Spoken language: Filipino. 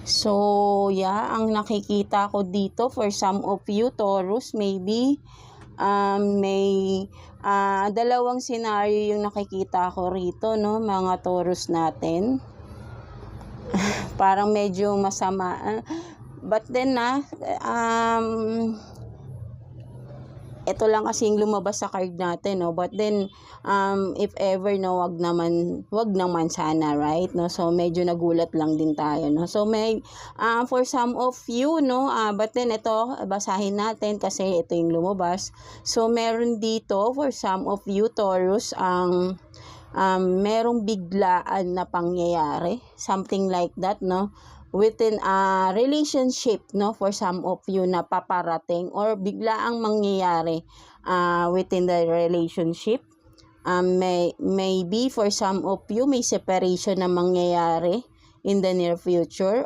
So, yeah, ang nakikita ko dito for some of you, Taurus, maybe may dalawang scenario yung nakikita ko rito, no, mga Taurus natin. Parang medyo masama. But then, ito lang kasi yung lumabas sa card natin, no? But then, if ever, no, wag naman sana, right? No? So, medyo nagulat lang din tayo, no? So, for some of you, no, but then ito, basahin natin kasi ito yung lumabas. So, meron dito, for some of you, Taurus, merong biglaan na pangyayari, something like that, no? Within a relationship, no, for some of you na paparating or biglaang mangyayari within the relationship. Maybe for some of you may separation na mangyayari in the near future,